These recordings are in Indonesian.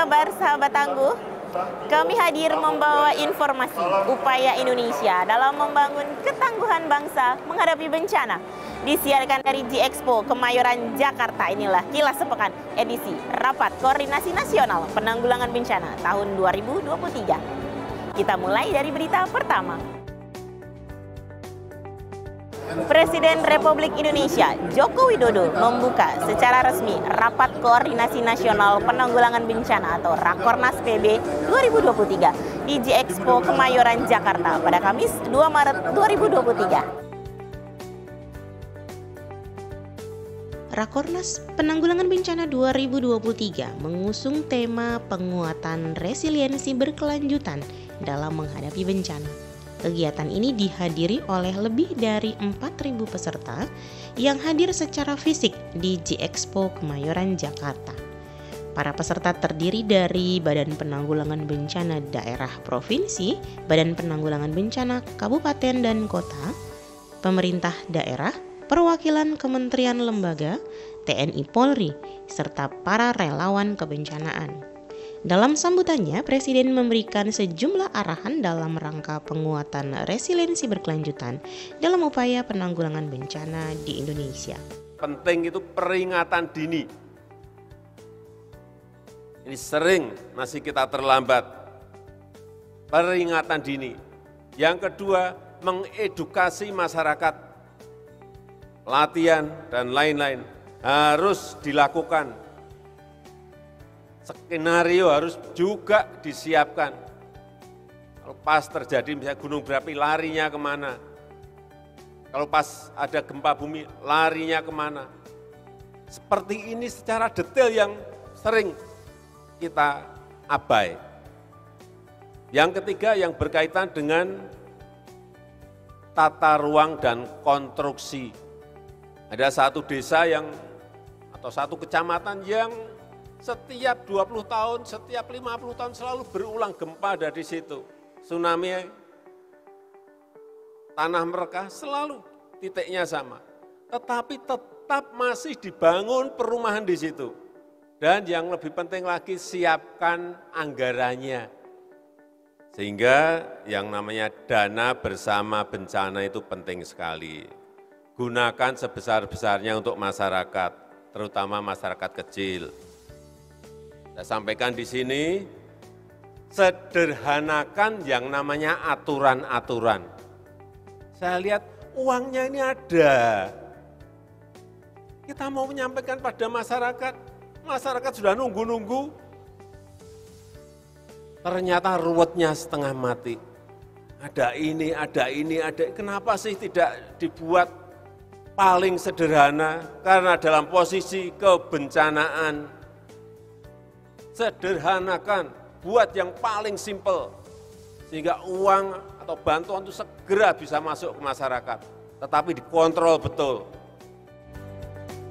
kabar sahabat tangguh? Kami hadir membawa informasi upaya Indonesia dalam membangun ketangguhan bangsa menghadapi bencana. Disiarkan dari G-Expo Kemayoran, Jakarta. Inilah Kilas Sepekan edisi Rapat Koordinasi Nasional Penanggulangan Bencana tahun 2023. Kita mulai dari berita pertama. Presiden Republik Indonesia Joko Widodo membuka secara resmi Rapat Koordinasi Nasional Penanggulangan Bencana atau Rakornas PB 2023 di G-Expo Kemayoran, Jakarta pada Kamis 2 Maret 2023. Rakornas Penanggulangan Bencana 2023 mengusung tema penguatan resiliensi berkelanjutan dalam menghadapi bencana. Kegiatan ini dihadiri oleh lebih dari 4.000 peserta yang hadir secara fisik di G-Expo Kemayoran, Jakarta. Para peserta terdiri dari Badan Penanggulangan Bencana Daerah Provinsi, Badan Penanggulangan Bencana Kabupaten dan Kota, pemerintah daerah, perwakilan kementerian lembaga, TNI Polri, serta para relawan kebencanaan. Dalam sambutannya, Presiden memberikan sejumlah arahan dalam rangka penguatan resiliensi berkelanjutan dalam upaya penanggulangan bencana di Indonesia. Penting itu peringatan dini. Ini sering masih kita terlambat. Peringatan dini. Yang kedua, mengedukasi masyarakat. Latihan dan lain-lain harus dilakukan. Skenario harus juga disiapkan. Kalau pas terjadi misalnya gunung berapi, larinya kemana? Kalau pas ada gempa bumi, larinya kemana? Seperti ini secara detail yang sering kita abai. Yang ketiga yang berkaitan dengan tata ruang dan konstruksi. Ada satu desa atau satu kecamatan yang setiap 20 tahun, setiap 50 tahun selalu berulang gempa dari situ. Tsunami, tanah mereka selalu titiknya sama. Tetapi tetap masih dibangun perumahan di situ. Dan yang lebih penting lagi, siapkan anggarannya. Sehingga yang namanya dana bersama bencana itu penting sekali. Gunakan sebesar-besarnya untuk masyarakat, terutama masyarakat kecil. Saya sampaikan di sini, sederhanakan yang namanya aturan-aturan. Saya lihat uangnya ini ada. Kita mau menyampaikan pada masyarakat sudah nunggu-nunggu. Ternyata ruwetnya setengah mati. Ada ini. Kenapa sih tidak dibuat paling sederhana? Karena dalam posisi kebencanaan, sederhanakan, buat yang paling simpel, sehingga uang atau bantuan itu segera bisa masuk ke masyarakat, tetapi dikontrol betul.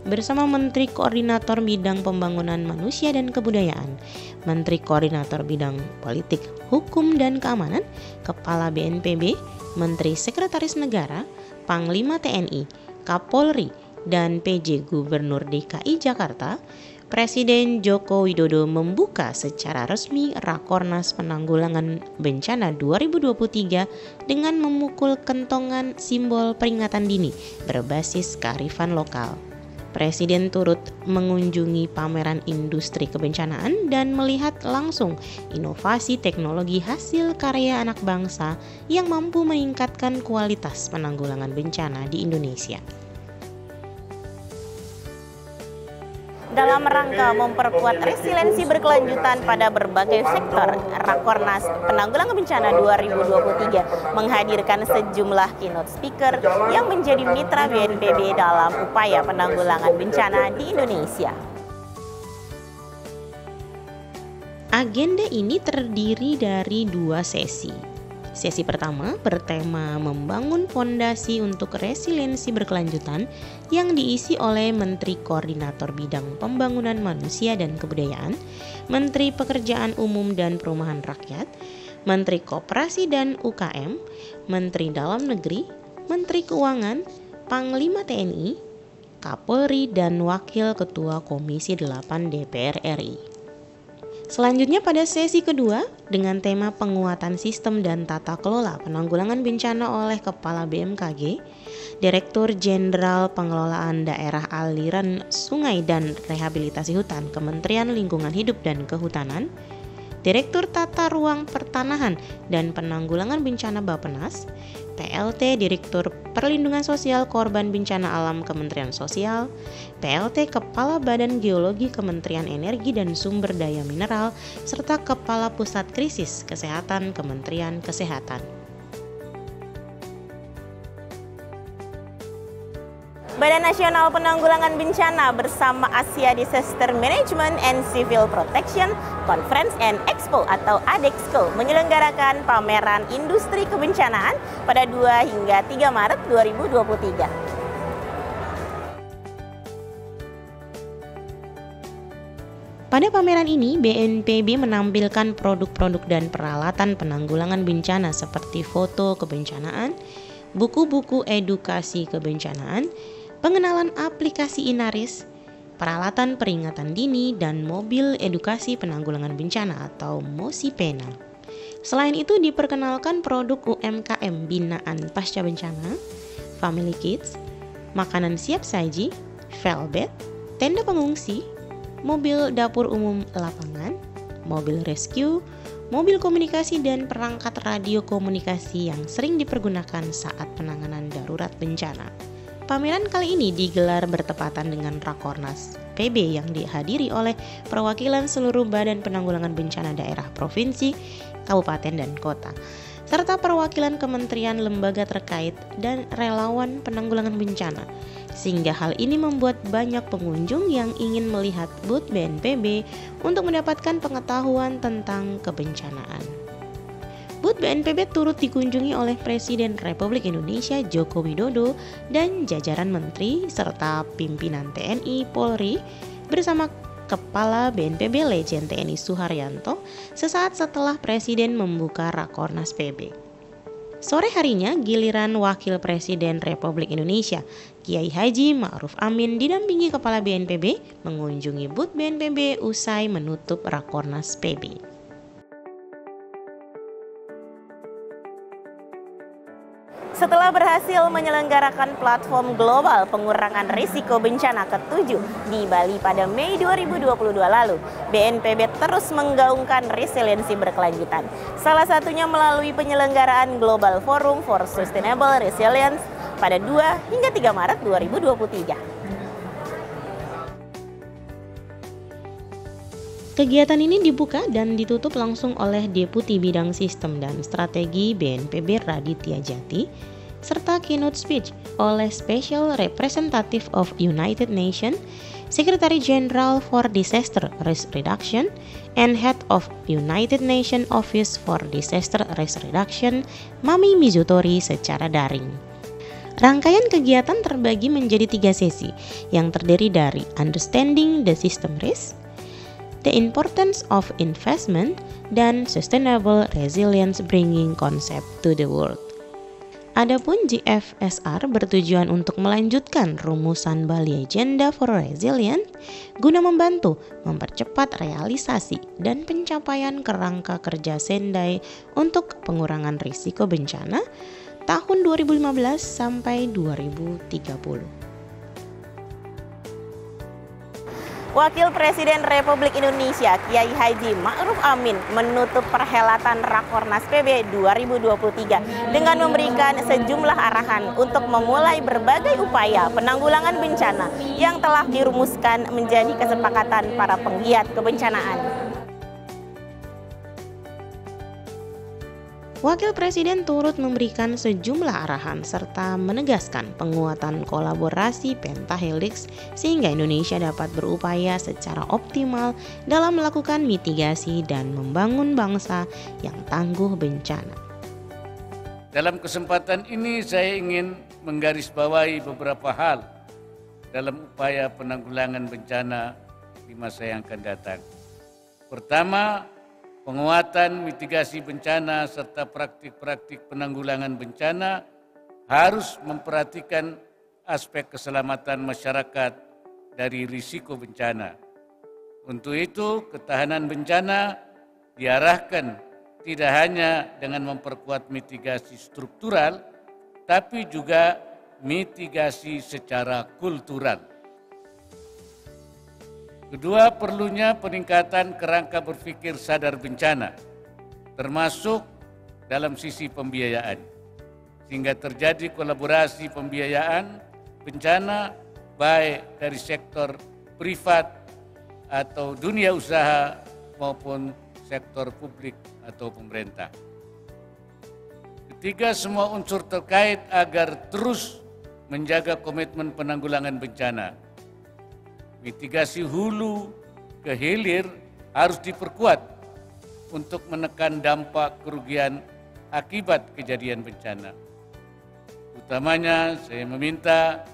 Bersama Menteri Koordinator Bidang Pembangunan Manusia dan Kebudayaan, Menteri Koordinator Bidang Politik, Hukum dan Keamanan, Kepala BNPB, Menteri Sekretaris Negara, Panglima TNI, Kapolri, dan PJ Gubernur DKI Jakarta, Presiden Joko Widodo membuka secara resmi Rakornas Penanggulangan Bencana 2023 dengan memukul kentongan simbol peringatan dini berbasis kearifan lokal. Presiden turut mengunjungi pameran industri kebencanaan dan melihat langsung inovasi teknologi hasil karya anak bangsa yang mampu meningkatkan kualitas penanggulangan bencana di Indonesia. Dalam rangka memperkuat resiliensi berkelanjutan pada berbagai sektor, Rakornas Penanggulangan Bencana 2023 menghadirkan sejumlah keynote speaker yang menjadi mitra BNPB dalam upaya penanggulangan bencana di Indonesia. Agenda ini terdiri dari 2 sesi. Sesi pertama bertema membangun fondasi untuk resiliensi berkelanjutan yang diisi oleh Menteri Koordinator Bidang Pembangunan Manusia dan Kebudayaan, Menteri Pekerjaan Umum dan Perumahan Rakyat, Menteri Koperasi dan UKM, Menteri Dalam Negeri, Menteri Keuangan, Panglima TNI, Kapolri, dan Wakil Ketua Komisi 8 DPR RI. Selanjutnya pada sesi kedua dengan tema penguatan sistem dan tata kelola penanggulangan bencana oleh Kepala BMKG, Direktur Jenderal Pengelolaan Daerah Aliran Sungai dan Rehabilitasi Hutan Kementerian Lingkungan Hidup dan Kehutanan, Direktur Tata Ruang Pertanahan dan Penanggulangan Bencana Bappenas, PLT Direktur Perlindungan Sosial Korban Bencana Alam Kementerian Sosial, PLT Kepala Badan Geologi Kementerian Energi dan Sumber Daya Mineral, serta Kepala Pusat Krisis Kesehatan Kementerian Kesehatan. Badan Nasional Penanggulangan Bencana bersama Asia Disaster Management and Civil Protection Conference and Expo atau ADEXCO menyelenggarakan pameran industri kebencanaan pada 2 hingga 3 Maret 2023. Pada pameran ini, BNPB menampilkan produk-produk dan peralatan penanggulangan bencana seperti foto kebencanaan, buku-buku edukasi kebencanaan, pengenalan aplikasi Inaris, peralatan peringatan dini, dan mobil edukasi penanggulangan bencana atau Mosipena. Selain itu diperkenalkan produk UMKM binaan pasca bencana, family kits, makanan siap saji, velvet, tenda pengungsi, mobil dapur umum lapangan, mobil rescue, mobil komunikasi, dan perangkat radio komunikasi yang sering dipergunakan saat penanganan darurat bencana. Pameran kali ini digelar bertepatan dengan Rakornas PB yang dihadiri oleh perwakilan seluruh Badan Penanggulangan Bencana daerah provinsi, kabupaten, dan kota, serta perwakilan kementerian lembaga terkait dan relawan penanggulangan bencana. Sehingga hal ini membuat banyak pengunjung yang ingin melihat booth BNPB untuk mendapatkan pengetahuan tentang kebencanaan. Booth BNPB turut dikunjungi oleh Presiden Republik Indonesia Joko Widodo dan jajaran menteri serta pimpinan TNI Polri bersama Kepala BNPB Legend TNI Suharyanto sesaat setelah Presiden membuka Rakornas PB. Sore harinya giliran Wakil Presiden Republik Indonesia Kiai Haji Ma'ruf Amin didampingi Kepala BNPB mengunjungi booth BNPB usai menutup Rakornas PB. Setelah berhasil menyelenggarakan platform global pengurangan risiko bencana ke-7 di Bali pada Mei 2022 lalu, BNPB terus menggaungkan resiliensi berkelanjutan. Salah satunya melalui penyelenggaraan Global Forum for Sustainable Resilience pada 2 hingga 3 Maret 2023. Kegiatan ini dibuka dan ditutup langsung oleh Deputi Bidang Sistem dan Strategi BNPB Raditya Jati, serta keynote speech oleh Special Representative of United Nations, Secretary General for Disaster Risk Reduction, and Head of United Nations Office for Disaster Risk Reduction, Mami Mizutori, secara daring. Rangkaian kegiatan terbagi menjadi 3 sesi yang terdiri dari Understanding the System Risk, The Importance of Investment, dan Sustainable Resilience Bringing Concept to the World. Adapun GFSR bertujuan untuk melanjutkan rumusan Bali Agenda for Resilience guna membantu mempercepat realisasi dan pencapaian kerangka kerja Sendai untuk pengurangan risiko bencana tahun 2015 sampai 2030. Wakil Presiden Republik Indonesia Kiai Haji Ma'ruf Amin menutup perhelatan Rakornas PB 2023 dengan memberikan sejumlah arahan untuk memulai berbagai upaya penanggulangan bencana yang telah dirumuskan menjadi kesepakatan para penggiat kebencanaan. Wakil Presiden turut memberikan sejumlah arahan serta menegaskan penguatan kolaborasi pentahelix sehingga Indonesia dapat berupaya secara optimal dalam melakukan mitigasi dan membangun bangsa yang tangguh bencana. Dalam kesempatan ini saya ingin menggarisbawahi beberapa hal dalam upaya penanggulangan bencana di masa yang akan datang. Pertama, penguatan mitigasi bencana serta praktik-praktik penanggulangan bencana harus memperhatikan aspek keselamatan masyarakat dari risiko bencana. Untuk itu, ketahanan bencana diarahkan tidak hanya dengan memperkuat mitigasi struktural, tapi juga mitigasi secara kultural. Kedua, perlunya peningkatan kerangka berpikir sadar bencana, termasuk dalam sisi pembiayaan, sehingga terjadi kolaborasi pembiayaan bencana baik dari sektor privat atau dunia usaha maupun sektor publik atau pemerintah. Ketiga, semua unsur terkait agar terus menjaga komitmen penanggulangan bencana. Mitigasi hulu ke hilir harus diperkuat untuk menekan dampak kerugian akibat kejadian bencana. Utamanya saya meminta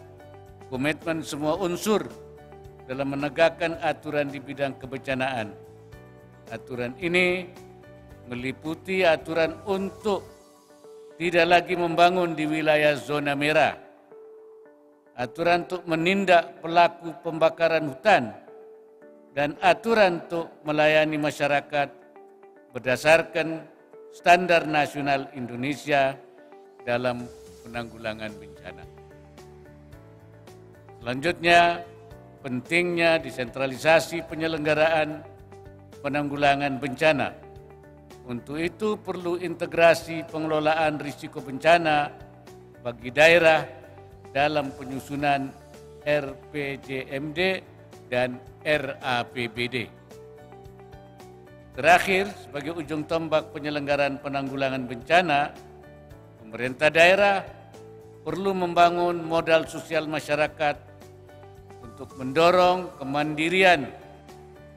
komitmen semua unsur dalam menegakkan aturan di bidang kebencanaan. Aturan ini meliputi aturan untuk tidak lagi membangun di wilayah zona merah, aturan untuk menindak pelaku pembakaran hutan, dan aturan untuk melayani masyarakat berdasarkan standar nasional Indonesia dalam penanggulangan bencana. Selanjutnya, pentingnya desentralisasi penyelenggaraan penanggulangan bencana. Untuk itu perlu integrasi pengelolaan risiko bencana bagi daerah dalam penyusunan RPJMD dan RAPBD. Terakhir, sebagai ujung tombak penyelenggaraan penanggulangan bencana, pemerintah daerah perlu membangun modal sosial masyarakat untuk mendorong kemandirian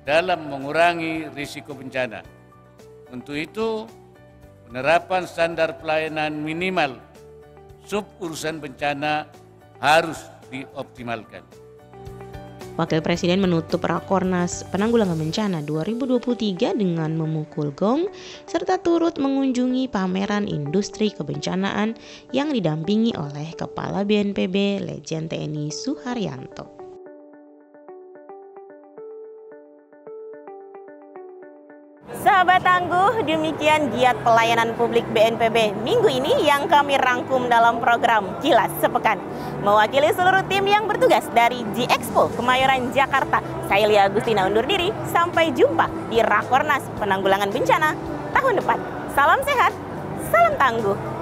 dalam mengurangi risiko bencana. Untuk itu, penerapan standar pelayanan minimal sub urusan bencana harus dioptimalkan. Wakil Presiden menutup Rakornas Penanggulangan Bencana 2023 dengan memukul gong serta turut mengunjungi pameran industri kebencanaan yang didampingi oleh Kepala BNPB Letjen TNI Suharyanto. Sahabat Tangguh, demikian giat pelayanan publik BNPB minggu ini yang kami rangkum dalam program Kilas Sepekan. Mewakili seluruh tim yang bertugas dari G-Expo Kemayoran Jakarta, saya Lia Agustina undur diri. Sampai jumpa di Rakornas Penanggulangan Bencana tahun depan. Salam sehat, salam tangguh.